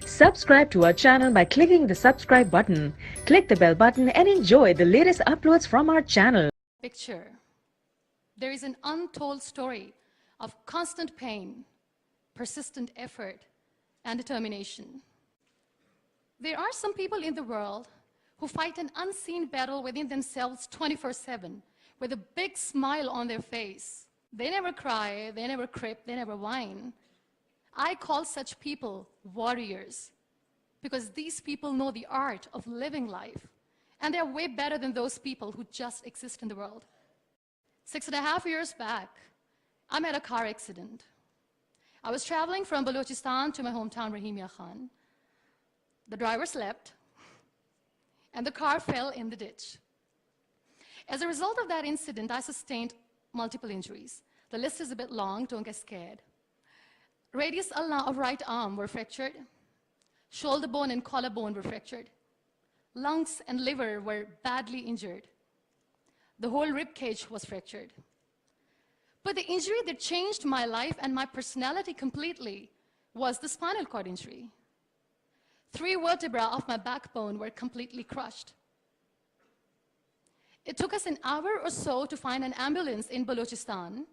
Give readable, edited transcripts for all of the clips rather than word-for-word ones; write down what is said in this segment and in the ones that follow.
Subscribe to our channel by clicking the subscribe button. Click the bell button and enjoy the latest uploads from our channel. Picture. There is an untold story of constant pain, persistent effort, and determination. There are some people in the world who fight an unseen battle within themselves 24/7 with a big smile on their face. They never cry, they never crip, they never whine. I call such people warriors because these people know the art of living life, and they're way better than those people who just exist in the world. 6.5 years back, I met a car accident. I was traveling from Balochistan to my hometown, Rahimia Khan. The driver slept, and the car fell in the ditch. As a result of that incident, I sustained multiple injuries. The list is a bit long, don't get scared. Radius ulna of right arm were fractured. Shoulder bone and collarbone were fractured. Lungs and liver were badly injured. The whole rib cage was fractured. But the injury that changed my life and my personality completely was the spinal cord injury. 3 vertebrae of my backbone were completely crushed. It took us an hour or so to find an ambulance in Balochistan.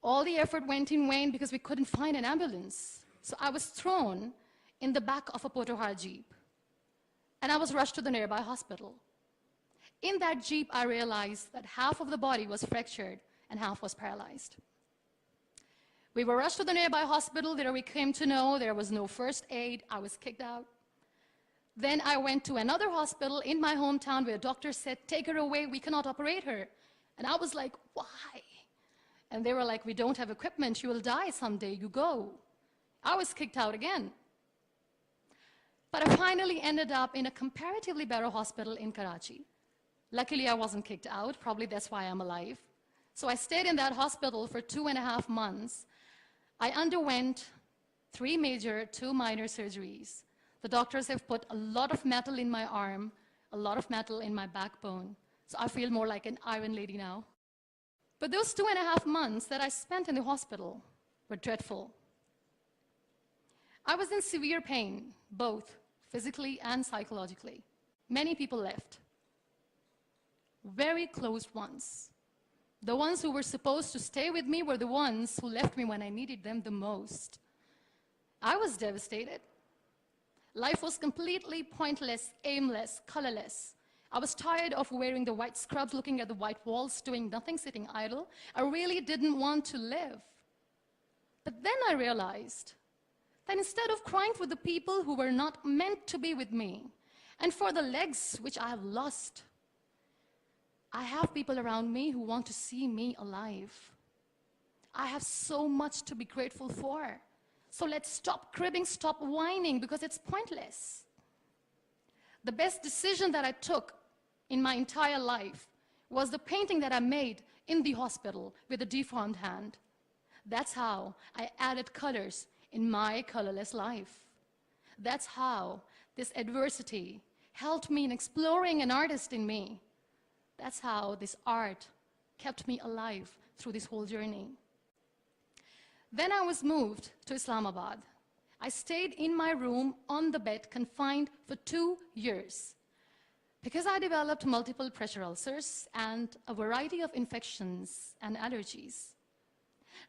All the effort went in vain because we couldn't find an ambulance. So I was thrown in the back of a Potohar Jeep, and I was rushed to the nearby hospital. In that Jeep, I realized that half of the body was fractured and half was paralyzed. We were rushed to the nearby hospital. There we came to know there was no first aid. I was kicked out. Then I went to another hospital in my hometown where doctors said, "Take her away, we cannot operate her." And I was like, "Why?" And they were like, "We don't have equipment, you will die someday, you go." I was kicked out again. But I finally ended up in a comparatively better hospital in Karachi. Luckily, I wasn't kicked out, probably that's why I'm alive. So I stayed in that hospital for 2.5 months. I underwent 3 major, 2 minor surgeries. The doctors have put a lot of metal in my arm, a lot of metal in my backbone. So I feel more like an iron lady now. But those 2.5 months that I spent in the hospital were dreadful. I was in severe pain, both physically and psychologically. Many people left. Very close ones. The ones who were supposed to stay with me were the ones who left me when I needed them the most. I was devastated. Life was completely pointless, aimless, colorless. I was tired of wearing the white scrubs, looking at the white walls, doing nothing, sitting idle. I really didn't want to live. But then I realized that instead of crying for the people who were not meant to be with me, and for the legs which I have lost, I have people around me who want to see me alive. I have so much to be grateful for. So let's stop cribbing, stop whining, because it's pointless. The best decision that I took in my entire life was the painting that I made in the hospital with a deformed hand. That's how I added colors in my colorless life. That's how this adversity helped me in exploring an artist in me. That's how this art kept me alive through this whole journey. Then I was moved to Islamabad. I stayed in my room on the bed, confined for 2 years, because I developed multiple pressure ulcers and a variety of infections and allergies.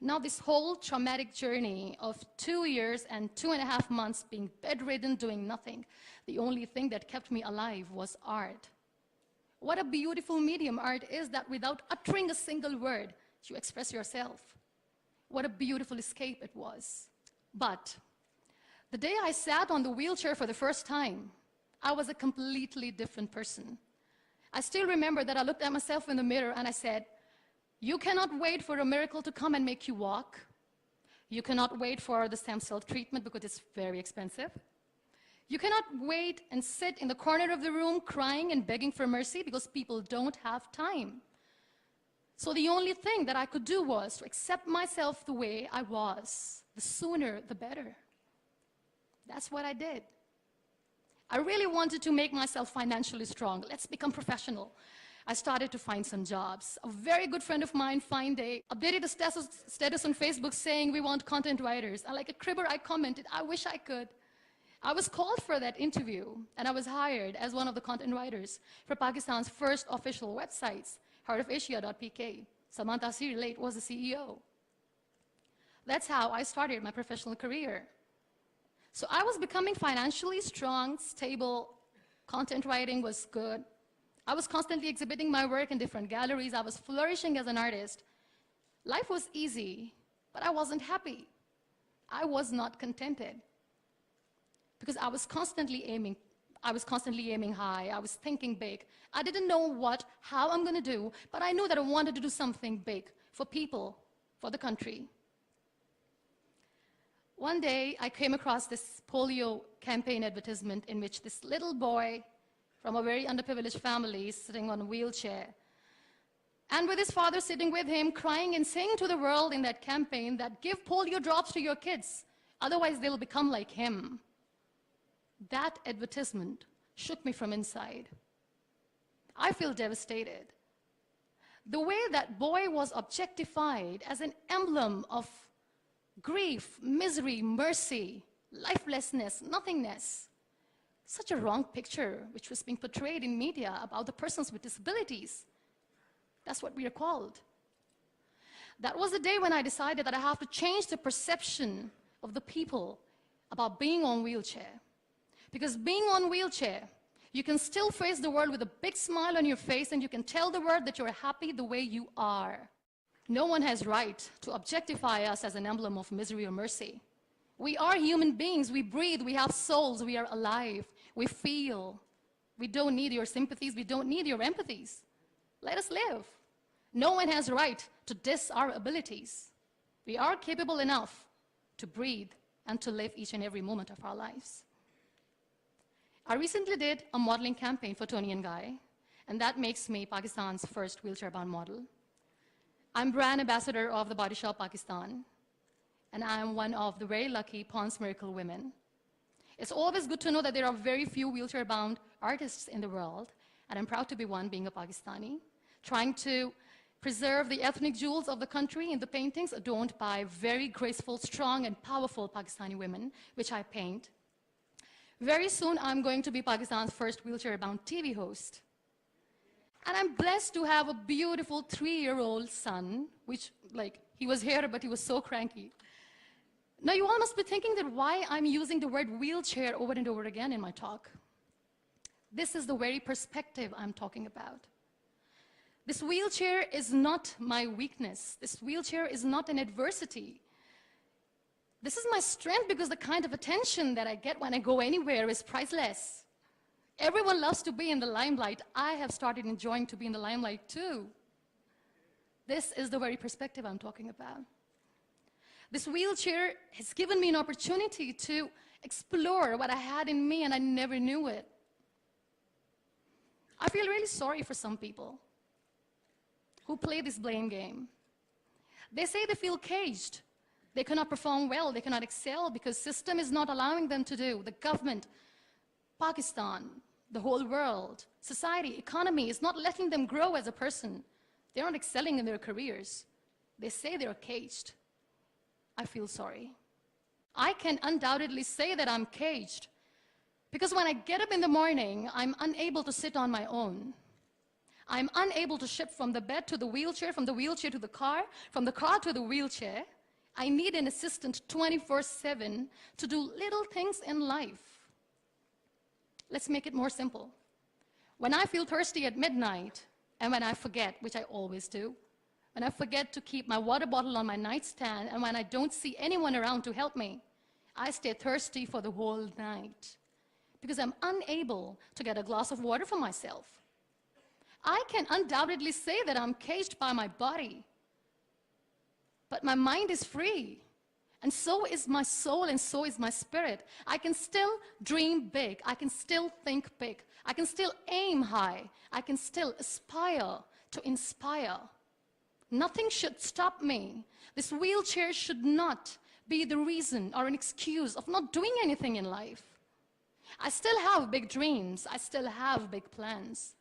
Now this whole traumatic journey of 2 years and 2.5 months being bedridden, doing nothing, the only thing that kept me alive was art. What a beautiful medium art is, that without uttering a single word, you express yourself. What a beautiful escape it was. But the day I sat on the wheelchair for the first time, I was a completely different person. I still remember that I looked at myself in the mirror and I said, "You cannot wait for a miracle to come and make you walk. You cannot wait for the stem cell treatment because it's very expensive. You cannot wait and sit in the corner of the room crying and begging for mercy because people don't have time." So the only thing that I could do was to accept myself the way I was. The sooner, the better. That's what I did. I really wanted to make myself financially strong. Let's become professional. I started to find some jobs. A very good friend of mine updated a status on Facebook saying we want content writers. And like a cribber, I commented, "I wish I could." I was called for that interview, and I was hired as one of the content writers for Pakistan's first official websites, heartofasia.pk. Samantha Siri was the CEO. That's how I started my professional career. So I was becoming financially strong, stable, content writing was good. I was constantly exhibiting my work in different galleries. I was flourishing as an artist. Life was easy, but I wasn't happy. I was not contented because I was constantly aiming high. I was thinking big. I didn't know how I'm going to do, but I knew that I wanted to do something big for people, for the country. One day, I came across this polio campaign advertisement in which this little boy from a very underprivileged family is sitting on a wheelchair, and with his father sitting with him, crying and saying to the world in that campaign that give polio drops to your kids, otherwise they'll become like him. That advertisement shook me from inside. I feel devastated. The way that boy was objectified as an emblem of grief, misery, mercy, lifelessness, nothingness. Such a wrong picture which was being portrayed in media about the persons with disabilities. That's what we are called. That was the day when I decided that I have to change the perception of the people about being on wheelchair. Because being on wheelchair, you can still face the world with a big smile on your face, and you can tell the world that you're happy the way you are. No one has right to objectify us as an emblem of misery or mercy. We are human beings. We breathe. We have souls. We are alive. We feel. We don't need your sympathies. We don't need your empathies. Let us live. No one has right to diss our abilities. We are capable enough to breathe and to live each and every moment of our lives. I recently did a modeling campaign for Toni & Guy, and that makes me Pakistan's first wheelchair-bound model. I'm brand ambassador of the Body Shop Pakistan, and I'm one of the very lucky Pond's Miracle women. It's always good to know that there are very few wheelchair-bound artists in the world, and I'm proud to be one, being a Pakistani, trying to preserve the ethnic jewels of the country in the paintings adorned by very graceful, strong, and powerful Pakistani women, which I paint. Very soon, I'm going to be Pakistan's first wheelchair-bound TV host. And I'm blessed to have a beautiful 3-year-old son, which, he was here, but he was so cranky. Now, you all must be thinking that why I'm using the word wheelchair over and over again in my talk. This is the very perspective I'm talking about. This wheelchair is not my weakness. This wheelchair is not an adversity. This is my strength, because the kind of attention that I get when I go anywhere is priceless. Everyone loves to be in the limelight. I have started enjoying to be in the limelight too. This is the very perspective I'm talking about. This wheelchair has given me an opportunity to explore what I had in me, and I never knew it. I feel really sorry for some people who play this blame game. They say they feel caged. They cannot perform well, they cannot excel because system is not allowing them to do. The government, Pakistan, the whole world, society, economy is not letting them grow as a person. They're not excelling in their careers. They say they're caged. I feel sorry. I can undoubtedly say that I'm caged because when I get up in the morning, I'm unable to sit on my own. I'm unable to shift from the bed to the wheelchair, from the wheelchair to the car, from the car to the wheelchair. I need an assistant 24/7 to do little things in life. Let's make it more simple. When I feel thirsty at midnight, and when I forget, which I always do, when I forget to keep my water bottle on my nightstand, and when I don't see anyone around to help me, I stay thirsty for the whole night because I'm unable to get a glass of water for myself. I can undoubtedly say that I'm caged by my body, but my mind is free, and so is my soul, and so is my spirit. I can still dream big. I can still think big. I can still aim high. I can still aspire to inspire. Nothing should stop me. This wheelchair should not be the reason or an excuse of not doing anything in life. I still have big dreams. I still have big plans.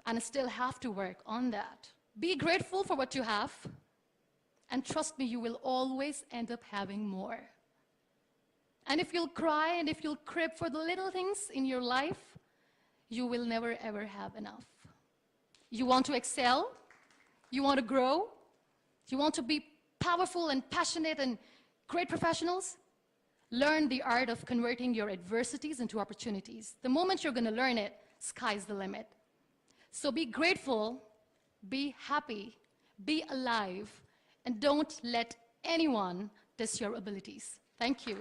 And I still have to work on that. Be grateful for what you have. And trust me, you will always end up having more. And if you'll cry and if you'll crib for the little things in your life, you will never ever have enough. You want to excel, you want to grow, you want to be powerful and passionate and great professionals, learn the art of converting your adversities into opportunities. The moment you're going to learn it, sky's the limit. So be grateful, be happy, be alive, and don't let anyone diss your abilities. Thank you.